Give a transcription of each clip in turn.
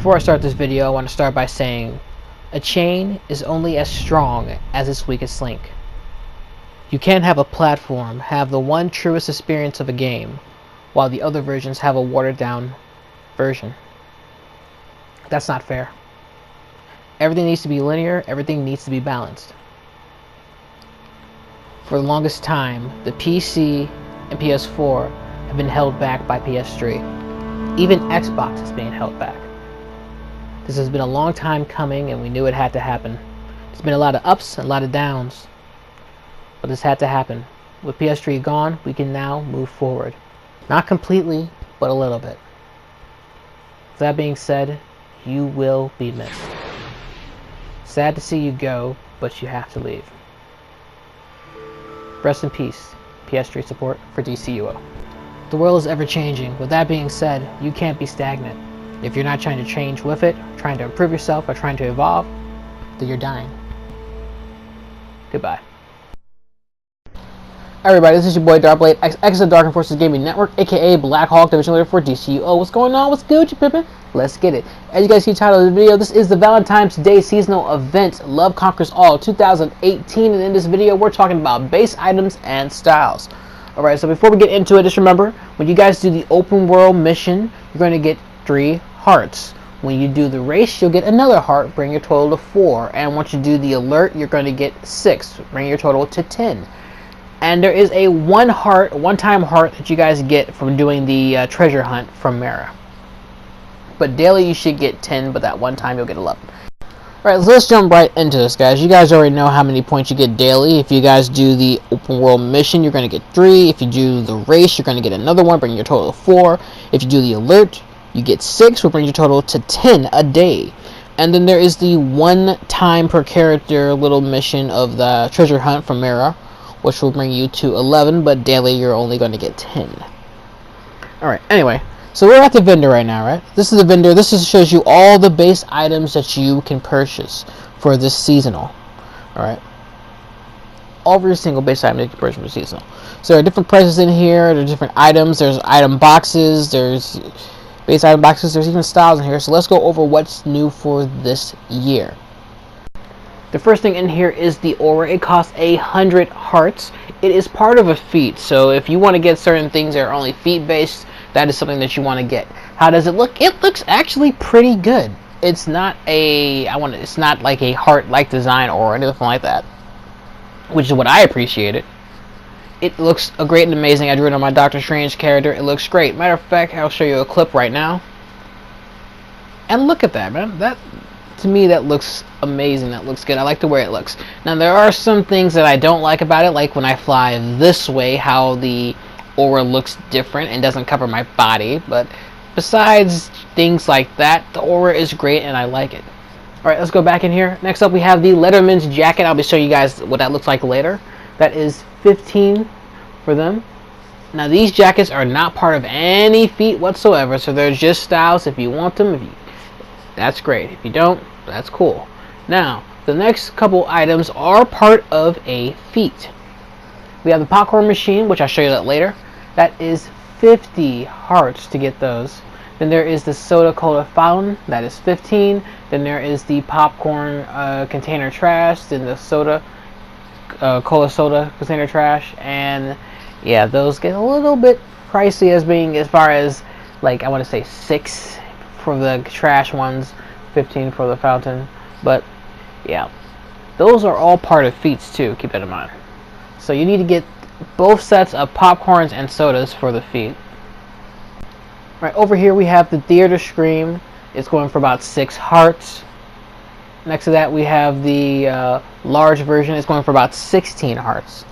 Before I start this video, I want to start by saying, a chain is only as strong as its weakest link. You can't have a platform have the one truest experience of a game, while the other versions have a watered down version. That's not fair. Everything needs to be linear, everything needs to be balanced. For the longest time, the PC and PS4 have been held back by PS3. Even Xbox is being held back. This has been a long time coming, and we knew it had to happen. There's been a lot of ups and a lot of downs, but this had to happen. With PS3 gone, we can now move forward. Not completely, but a little bit. With that being said, you will be missed. Sad to see you go, but you have to leave. Rest in peace, PS3 support for DCUO. The world is ever changing. With that being said, you can't be stagnant. If you're not trying to change with it, trying to improve yourself, or trying to evolve, then you're dying. Goodbye. Hi everybody, this is your boy DrkBLADExx of Dark Forces Gaming Network, aka Black Hawk Division Leader for DCUO. What's going on? What's good, you pimpin'? Let's get it. As you guys see the title of the video, this is the Valentine's Day seasonal event, Love Conquers All 2018, and in this video we're talking about base items and styles. Alright, so before we get into it, just remember, when you guys do the open world mission, you're going to get 3 hearts. When you do the race, you'll get another heart, bring your total to 4. And once you do the alert, you're going to get 6, bring your total to 10. And there is a one-time heart that you guys get from doing the treasure hunt from Mara. But daily you should get 10, but that one time you'll get 11. Alright, so let's jump right into this, guys. You guys already know how many points you get daily. If you guys do the open world mission, you're going to get 3. If you do the race, you're going to get another one, bring your total to 4. If you do the alert, you get 6, will bring your total to 10 a day. And then there is the one time per character little mission of the treasure hunt from Mara, which will bring you to 11, but daily you're only going to get 10. Alright, anyway, so we're at the vendor right now, right? This is the vendor. This just shows you all the base items that you can purchase for this seasonal. Alright. Every single base item that you can purchase for seasonal. So there are different prices in here, there are different items, there's item boxes, there's base item boxes, there's even styles in here. So let's go over what's new for this year. The first thing in here is the aura. It costs 100 hearts. It is part of a feat, so if you want to get certain things that are only feat based, that is something that you want to get. How does it look? It looks actually pretty good. It's not it's not like a heart like design or anything like that, which is what I appreciated. It looks great and amazing. I drew it on my Doctor Strange character. It looks great. Matter of fact, I'll show you a clip right now. And look at that, man. That, to me, that looks amazing. That looks good. I like the way it looks. Now, there are some things that I don't like about it, like when I fly this way, how the aura looks different and doesn't cover my body. But besides things like that, the aura is great and I like it. Alright, let's go back in here. Next up, we have the Letterman's jacket. I'll be showing you guys what that looks like later. That is 15 for them. Now these jackets are not part of any feat whatsoever, so they're just styles. If you want them, that's great. If you don't, that's cool. Now the next couple items are part of a feat. We have the popcorn machine, which I'll show you that later. That is 50 hearts to get those. Then there is the soda cola fountain. That is 15. Then there is the popcorn container trash. Then the soda cola soda container trash, and yeah, those get a little bit pricey as far as, like, I want to say 6 for the trash ones, 15 for the fountain. But yeah, those are all part of feats too, keep that in mind. So you need to get both sets of popcorns and sodas for the feat. Right over here we have the theater scream. It's going for about 6 hearts. Next to that we have the large version. It's going for about 16 hearts.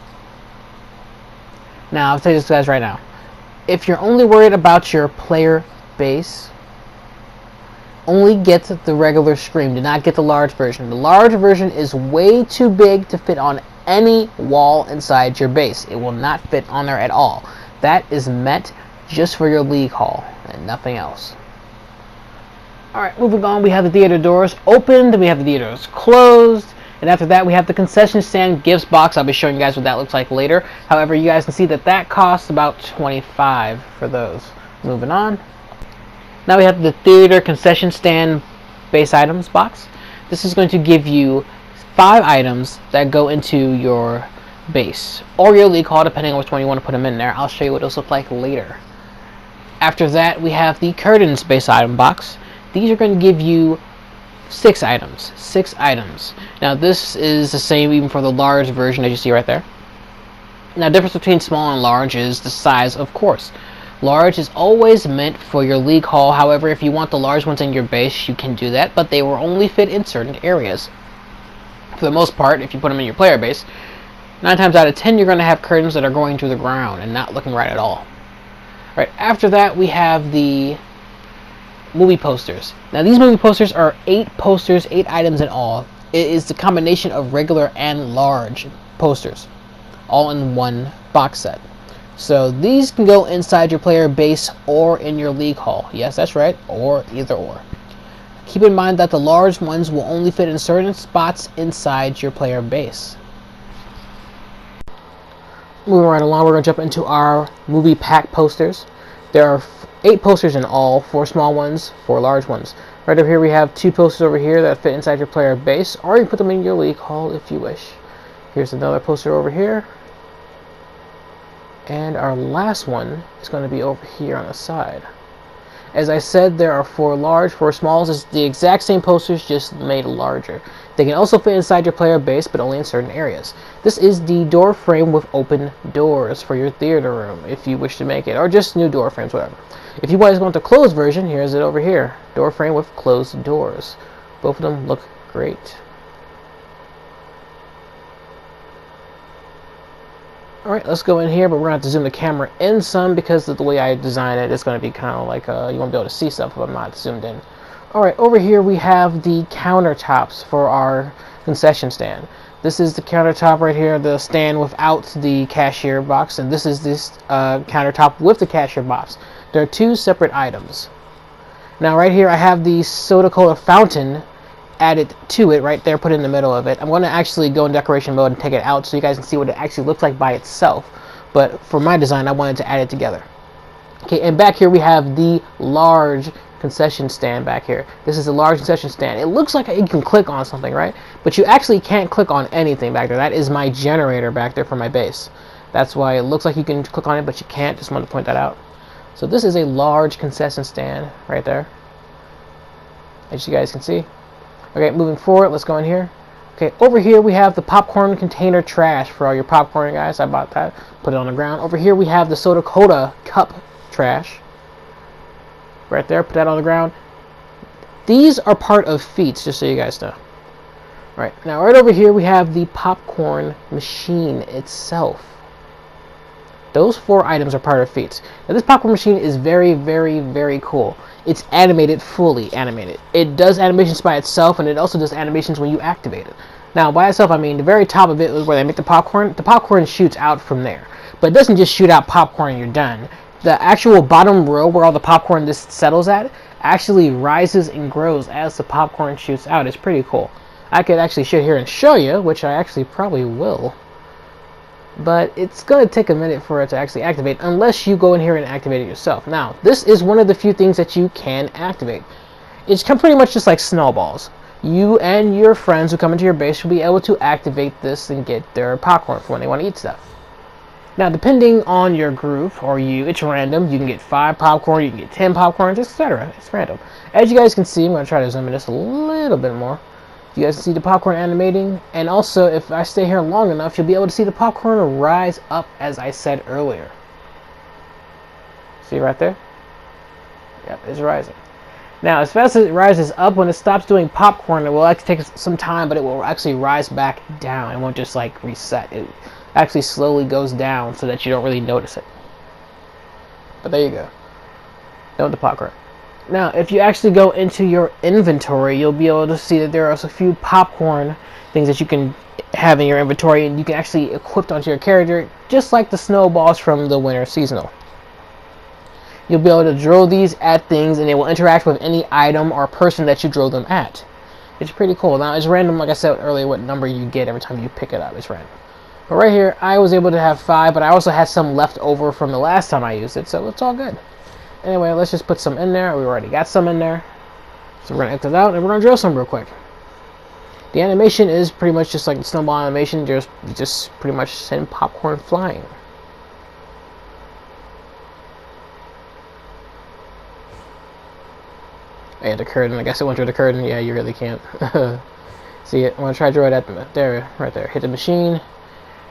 Now I'll tell you this, guys, right now. If you're only worried about your player base, only get the regular scream. Do not get the large version. The large version is way too big to fit on any wall inside your base. It will not fit on there at all. That is meant just for your league hall and nothing else. Alright, moving on, we have the theater doors opened, we have the theater doors closed, and after that we have the concession stand gifts box. I'll be showing you guys what that looks like later. However, you guys can see that that costs about 25 for those. Moving on. Now we have the theater concession stand base items box. This is going to give you 5 items that go into your base or your league hall, depending on which one you want to put them in there. I'll show you what those look like later. After that, we have the curtains base item box. These are going to give you 6 items. 6 items. Now this is the same even for the large version, as you see right there. Now the difference between small and large is the size, of course. Large is always meant for your league hall. However, if you want the large ones in your base, you can do that, but they will only fit in certain areas. For the most part, if you put them in your player base, 9 times out of 10 you're going to have curtains that are going to the ground and not looking right at all. Right, after that we have the movie posters. Now these movie posters are 8 posters, 8 items in all. It is the combination of regular and large posters, all in one box set. So these can go inside your player base or in your league hall. Yes, that's right, or either or. Keep in mind that the large ones will only fit in certain spots inside your player base. Moving right along, we're going to jump into our movie pack posters. There are 8 posters in all, 4 small ones, 4 large ones. Right over here we have 2 posters over here that fit inside your player base, or you can put them in your league hall if you wish. Here's another poster over here. And our last one is going to be over here on the side. As I said, there are 4 large, 4 smalls. It's the exact same posters, just made larger. They can also fit inside your player base, but only in certain areas. This is the door frame with open doors for your theater room, if you wish to make it, or just new door frames, whatever. If you guys want the closed version, here's it over here. Door frame with closed doors. Both of them look great. Alright, let's go in here, but we're going to have to zoom the camera in some because of the way I designed it. It's going to be kind of like, you won't be able to see stuff if I'm not zoomed in. Alright, over here we have the countertops for our concession stand. This is the countertop right here, the stand without the cashier box, and this is this countertop with the cashier box. There are 2 separate items. Now right here I have the soda cola fountain added to it right there, put in the middle of it. I'm going to actually go in decoration mode and take it out so you guys can see what it actually looks like by itself. But for my design, I wanted to add it together. Okay, and back here we have the large concession stand back here. This is a large concession stand. It looks like you can click on something, right? But you actually can't click on anything back there. That is my generator back there for my base. That's why it looks like you can click on it, but you can't. Just wanted to point that out. So this is a large concession stand right there, as you guys can see. Okay, moving forward, let's go in here. Okay, over here we have the popcorn container trash for all your popcorn guys. I bought that, put it on the ground. Over here we have the soda cola cup trash. Right there, put that on the ground. These are part of feats, just so you guys know. Right, now right over here we have the popcorn machine itself. Those 4 items are part of feats. Now this popcorn machine is very, very, very cool. It's animated, fully animated. It does animations by itself, and it also does animations when you activate it. Now by itself, I mean the very top of it is where they make the popcorn. The popcorn shoots out from there. But it doesn't just shoot out popcorn and you're done. The actual bottom row where all the popcorn just settles at actually rises and grows as the popcorn shoots out. It's pretty cool. I could actually sit here and show you, which I actually probably will. But it's going to take a minute for it to actually activate unless you go in here and activate it yourself. Now, this is one of the few things that you can activate. It's pretty much just like snowballs. You and your friends who come into your base will be able to activate this and get their popcorn for when they want to eat stuff. Now, depending on your group or you, it's random. You can get 5 popcorn, you can get 10 popcorns, etc. It's random. As you guys can see, I'm going to try to zoom in just a little bit more. You guys can see the popcorn animating, and also if I stay here long enough, you'll be able to see the popcorn rise up as I said earlier. See right there? Yep, it's rising. Now, as fast as it rises up, when it stops doing popcorn, it will actually take some time, but it will actually rise back down. It won't just like reset. It actually slowly goes down so that you don't really notice it. But there you go. Done with the popcorn. Now, if you actually go into your inventory, you'll be able to see that there are a few popcorn things that you can have in your inventory, and you can actually equip onto your character, just like the snowballs from the winter seasonal. You'll be able to drill these at things, and they will interact with any item or person that you drill them at. It's pretty cool. Now, it's random, like I said earlier, what number you get every time you pick it up. It's random. But right here, I was able to have 5, but I also had some left over from the last time I used it, so it's all good. anyway, let's just put some in there. We already got some in there. So we're going to exit out and we're going to drill some real quick. The animation is pretty much just like the snowball animation, just pretty much send popcorn flying. Yeah, the curtain. I guess it went through the curtain. Yeah, you really can't see it. I'm going to try to draw it at there, right there. Hit the machine,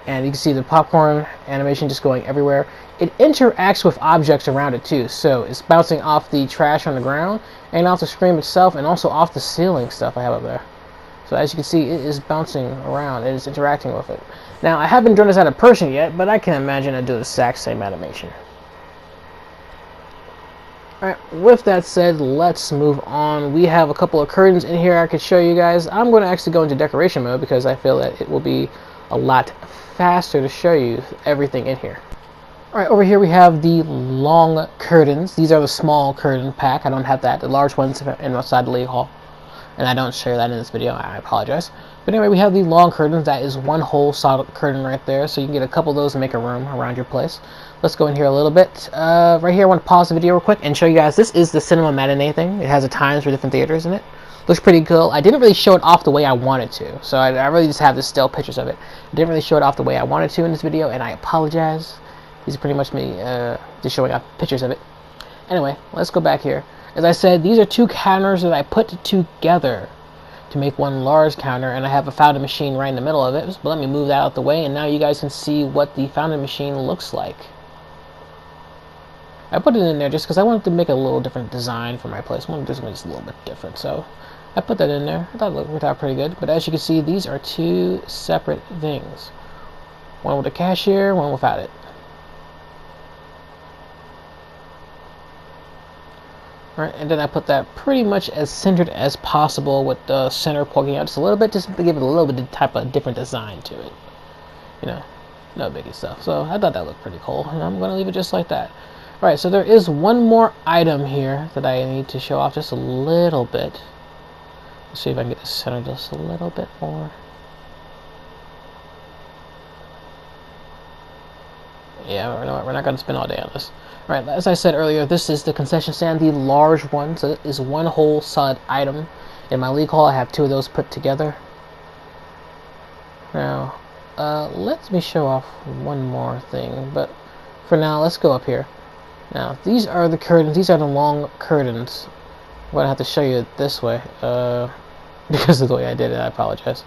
and you can see the popcorn animation just going everywhere. It interacts with objects around it too, so it's bouncing off the trash on the ground, and off the screen itself, and also off the ceiling stuff I have up there. So as you can see, it is bouncing around, and it's interacting with it. Now, I haven't drawn this at a person yet, but I can imagine I do the exact same animation. Alright, with that said, let's move on. We have a couple of curtains in here I could show you guys. I'm going to actually go into decoration mode because I feel that it will be a lot faster to show you everything in here. Alright, over here we have the long curtains. These are the small curtain pack. I don't have that. The large ones inside the league hall. And I don't share that in this video. I apologize. But anyway, we have the long curtains. That is one whole solid curtain right there. So you can get a couple of those and make a room around your place. Let's go in here a little bit. Right here, I want to pause the video real quick and show you guys. This is the cinema matinee thing. It has the times for different theaters in it. Looks pretty cool. I didn't really show it off the way I wanted to. So I really just have the still pictures of it. I didn't really show it off the way I wanted to in this video. And I apologize. These are pretty much me just showing off pictures of it. Anyway, let's go back here. As I said, these are two counters that I put together to make one large counter, and I have a fountain machine right in the middle of it. But let me move that out the way, and now you guys can see what the fountain machine looks like. I put it in there just because I wanted to make a little different design for my place. I wanted to do something just a little bit different, so I put that in there. I thought it worked out pretty good. But as you can see, these are two separate things. One with a cashier, one without it. Alright, and then I put that pretty much as centered as possible with the center poking out just a little bit, just to give it a little bit of type of different design to it. You know, no biggie stuff. So I thought that looked pretty cool, and I'm going to leave it just like that. Alright, so there is one more item here that I need to show off just a little bit. Let's see if I can get this centered just a little bit more. Yeah, we're not going to spend all day on this. Alright, as I said earlier, this is the concession stand, the large one. So it is one whole solid item. In my league hall, I have two of those put together. Now, let me show off one more thing. But for now, let's go up here. Now, these are the curtains. These are the long curtains. I'm going to have to show you it this way. Because of the way I did it, I apologize.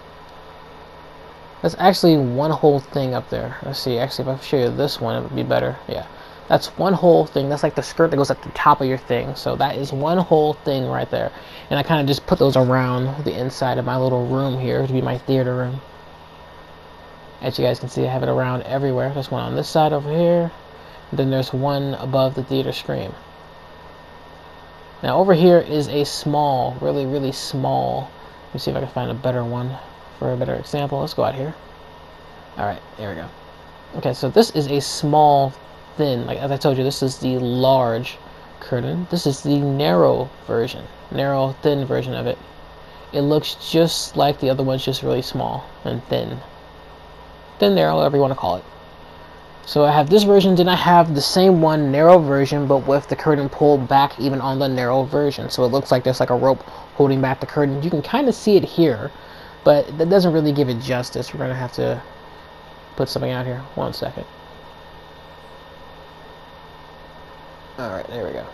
That's actually one whole thing up there. Let's see, actually, if I show you this one, it would be better. Yeah, that's one whole thing. That's like the skirt that goes at the top of your thing. So that is one whole thing right there. And I kind of just put those around the inside of my little room here to be my theater room. As you guys can see, I have it around everywhere. There's one on this side over here. And then there's one above the theater screen. Now over here is a small, really, really small. Let me see if I can find a better one. For a better example, let's go out here. Alright, there we go. Okay, so this is a small, thin, like as I told you, this is the large curtain. This is the narrow version, narrow, thin version of it. It looks just like the other one's, just really small and thin. Thin, narrow, whatever you want to call it. So I have this version, then I have the same one, narrow version, but with the curtain pulled back even on the narrow version. So it looks like there's like a rope holding back the curtain. You can kind of see it here. But that doesn't really give it justice. We're going to have to put something out here. 1 second. Alright, there we go.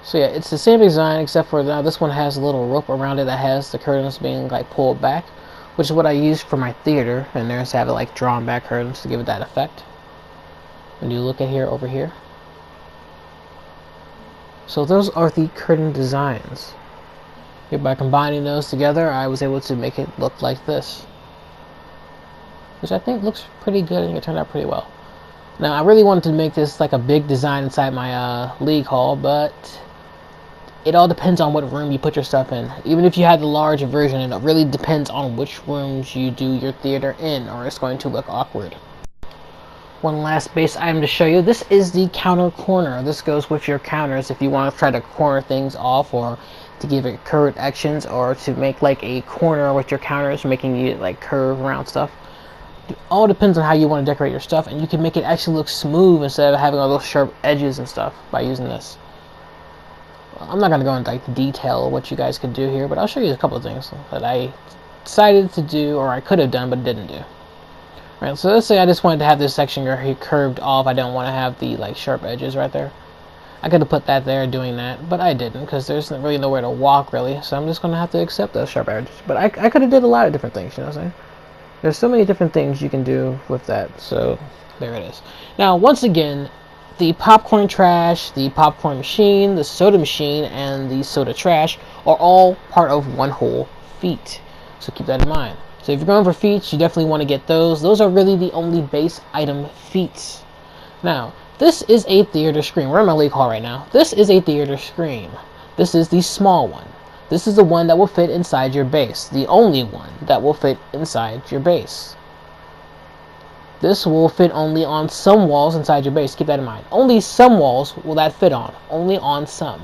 So yeah, it's the same design except for now this one has a little rope around it that has the curtains being like pulled back, which is what I used for my theater. And there's have it like drawn back curtains to give it that effect. When you look at here, over here. So those are the curtain designs. By combining those together, I was able to make it look like this, which I think looks pretty good and it turned out pretty well. Now, I really wanted to make this like a big design inside my league hall, but it all depends on what room you put your stuff in. Even if you had the large version, it really depends on which rooms you do your theater in, or it's going to look awkward. One last base item to show you. This is the counter corner. This goes with your counters if you want to try to corner things off, or to give it curved actions, or to make like a corner with your counters, making you like curve around stuff. It all depends on how you want to decorate your stuff, and you can make it actually look smooth instead of having all those sharp edges and stuff by using this. Well, I'm not going to go into like detail what you guys could do here, but I'll show you a couple of things that I decided to do, or I could have done but didn't do. Right, so let's say I just wanted to have this section here curved off. I don't want to have the like sharp edges right there. I could have put that there doing that, but I didn't because there's really nowhere to walk really. So I'm just going to have to accept those sharp edges. But I could have did a lot of different things, you know what I'm saying? There's so many different things you can do with that. So there it is. Now once again, the popcorn trash, the popcorn machine, the soda machine, and the soda trash are all part of one whole feat. So keep that in mind. So if you're going for feats, you definitely want to get those. Those are really the only base item feats. Now, this is a theater screen. We're in my league hall right now. This is a theater screen. This is the small one. This is the one that will fit inside your base. The only one that will fit inside your base. This will fit only on some walls inside your base. Keep that in mind. Only some walls will that fit on. Only on some.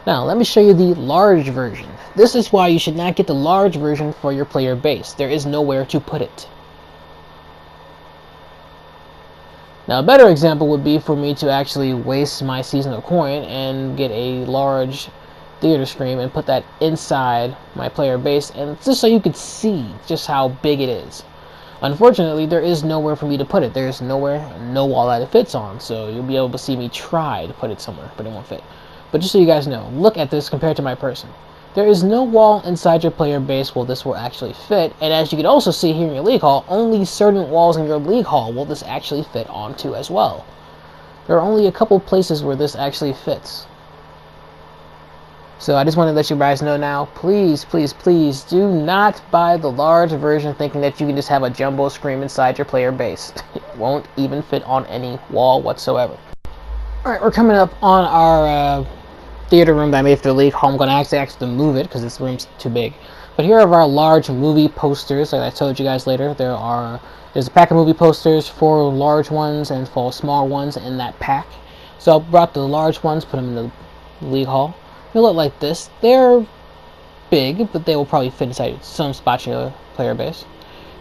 Now, let me show you the large version. This is why you should not get the large version for your player base. There is nowhere to put it. Now, a better example would be for me to actually waste my seasonal coin and get a large theater screen and put that inside my player base, and just so you could see just how big it is. Unfortunately, there is nowhere for me to put it. There's nowhere, no wall that it fits on, so you'll be able to see me try to put it somewhere, but it won't fit. But just so you guys know, look at this compared to my person. There is no wall inside your player base where this will actually fit, and as you can also see here in your league hall, only certain walls in your league hall will this actually fit onto as well. There are only a couple places where this actually fits. So I just want to let you guys know now, please, please, please do not buy the large version thinking that you can just have a jumbo screen inside your player base. It won't even fit on any wall whatsoever. Alright, we're coming up on our theater room that I made for the league hall. I'm going to actually move it because this room's too big. But here are our large movie posters. Like I told you guys later, there's a pack of movie posters, 4 large ones and 4 small ones in that pack. So I brought the large ones, put them in the league hall. They look like this. They're big, but they will probably fit inside some spots in your player base.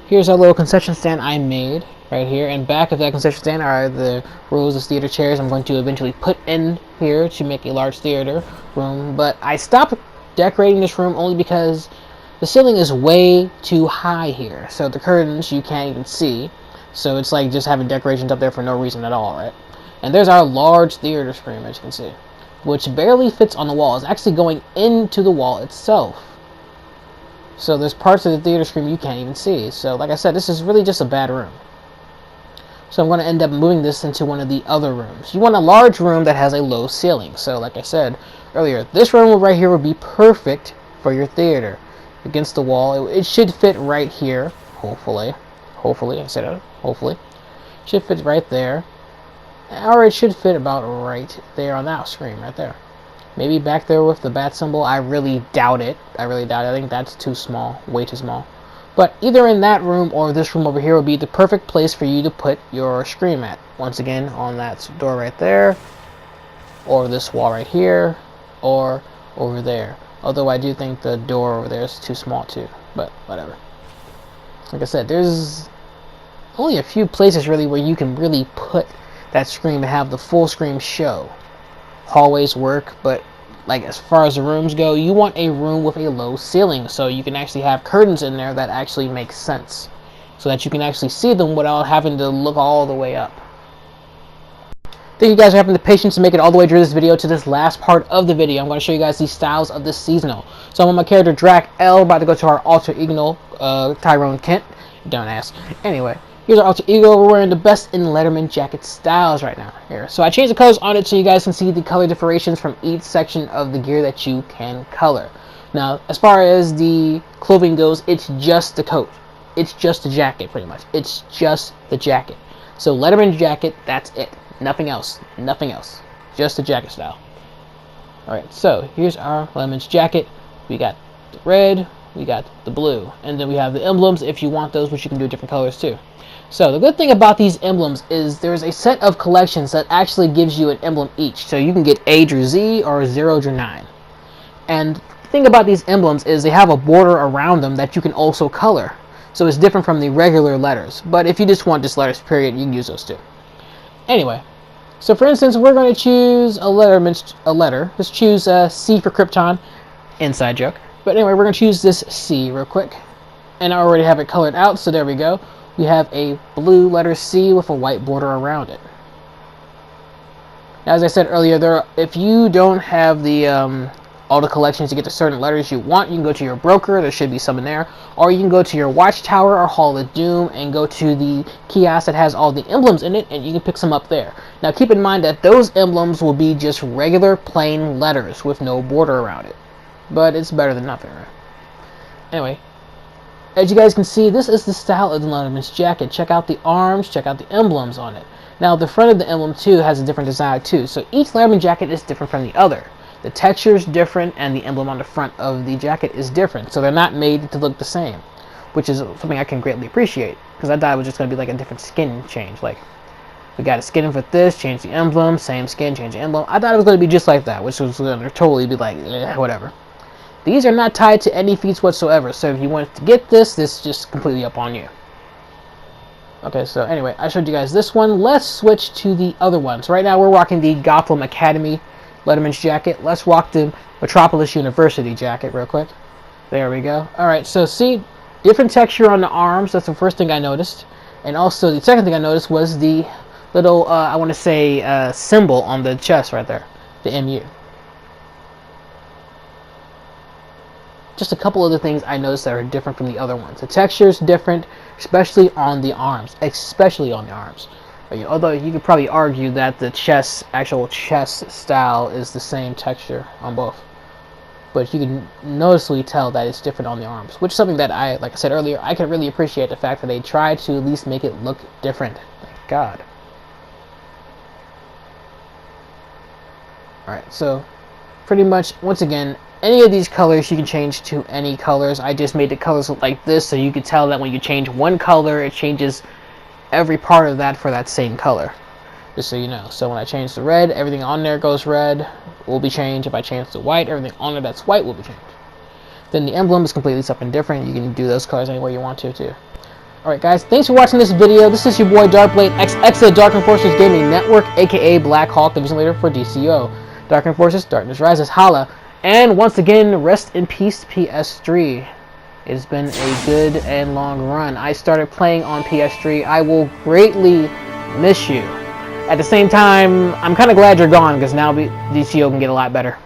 Here's our little concession stand I made right here, and back of that concession stand are the rows of theater chairs I'm going to eventually put in here to make a large theater room. But I stopped decorating this room only because the ceiling is way too high here, so the curtains you can't even see, so it's like just having decorations up there for no reason at all, right? And there's our large theater screen, as you can see, which barely fits on the wall. It's actually going into the wall itself. So there's parts of the theater screen you can't even see. So like I said, this is really just a bad room. So I'm going to end up moving this into one of the other rooms. You want a large room that has a low ceiling. So like I said earlier, this room right here would be perfect for your theater. Against the wall, it should fit right here, hopefully. Hopefully, I said it, hopefully. Should fit right there. Or it should fit about right there on that screen, right there. Maybe back there with the bat symbol. I really doubt it. I think that's too small, way too small. But either in that room or this room over here would be the perfect place for you to put your screen at. Once again, on that door right there, or this wall right here, or over there. Although I do think the door over there is too small too, but whatever. Like I said, there's only a few places really where you can really put that screen and have the full screen show. Hallways work, but like as far as the rooms go, you want a room with a low ceiling so you can actually have curtains in there that actually make sense, so that you can actually see them without having to look all the way up. Thank you guys for having the patience to make it all the way through this video to this last part of the video. I'm going to show you guys these styles of this seasonal. So I'm on my character DrkBLADExx, about to go to our alter ego, Tyrone Kent. Don't ask. Anyway, here's our alter ego. We're wearing the best in Letterman jacket styles right now here. So I changed the colors on it so you guys can see the color differentiations from each section of the gear that you can color. Now, as far as the clothing goes, it's just the coat. It's just the jacket, pretty much. It's just the jacket. So Letterman jacket, that's it. Nothing else. Nothing else. Just the jacket style. Alright, so here's our Clemens jacket. We got the red, we got the blue, and then we have the emblems if you want those, which you can do different colors too. So the good thing about these emblems is there's a set of collections that actually gives you an emblem each. So you can get A through Z or 0 through 9. And the thing about these emblems is they have a border around them that you can also color. So it's different from the regular letters. But if you just want just letters, period, you can use those too. Anyway, so for instance, we're going to choose a letter. Let's choose C for Krypton. Inside joke. But anyway, we're going to choose this C real quick. And I already have it colored out, so there we go. We have a blue letter C with a white border around it. Now, as I said earlier, if you don't have the all the collections to get to certain letters you want, you can go to your broker. There should be some in there. Or you can go to your Watchtower or Hall of Doom and go to the kiosk that has all the emblems in it, and you can pick some up there. Now, keep in mind that those emblems will be just regular plain letters with no border around it. But it's better than nothing, right? Anyway, as you guys can see, this is the style of the Letterman's jacket. Check out the arms, check out the emblems on it. Now, the front of the emblem, too, has a different design, too. So each Letterman jacket is different from the other. The texture is different, and the emblem on the front of the jacket is different. So they're not made to look the same, which is something I can greatly appreciate. Because I thought it was just going to be like a different skin change. Like, we got a skin for this, change the emblem, same skin, change the emblem. I thought it was going to be just like that, which was going to totally be like, whatever. These are not tied to any feats whatsoever. So if you want to get this is just completely up on you. Okay, so anyway, I showed you guys this one. Let's switch to the other one. So right now we're rocking the Gotham Academy Letterman's jacket. Let's rock the Metropolis University jacket real quick. There we go. Alright, so see, different texture on the arms. That's the first thing I noticed. And also the second thing I noticed was the little, I want to say, symbol on the chest right there. The MU. Just a couple other things I noticed that are different from the other ones. The texture is different, especially on the arms. Although you could probably argue that the actual chest style is the same texture on both. But you can noticeably tell that it's different on the arms, which is something that like I said earlier, I can really appreciate the fact that they tried to at least make it look different. Thank God. Alright, so pretty much, once again, any of these colors you can change to any colors. I just made the colors look like this so you can tell that when you change one color, it changes every part of that for that same color. Just so you know. So when I change the red, everything on there goes red, will be changed. If I change the white, everything on there that's white will be changed. Then the emblem is completely something different. You can do those colors any way you want to too. Alright guys, thanks for watching this video. This is your boy DrkBLADExx of the Dark Enforcers Gaming Network, aka Black Hawk Division Leader for DCUO. Dark Enforcers, Darkness Rises, holla. And once again, rest in peace, PS3. It's been a good and long run. I started playing on PS3. I will greatly miss you. At the same time, I'm kind of glad you're gone, because now DCUO can get a lot better.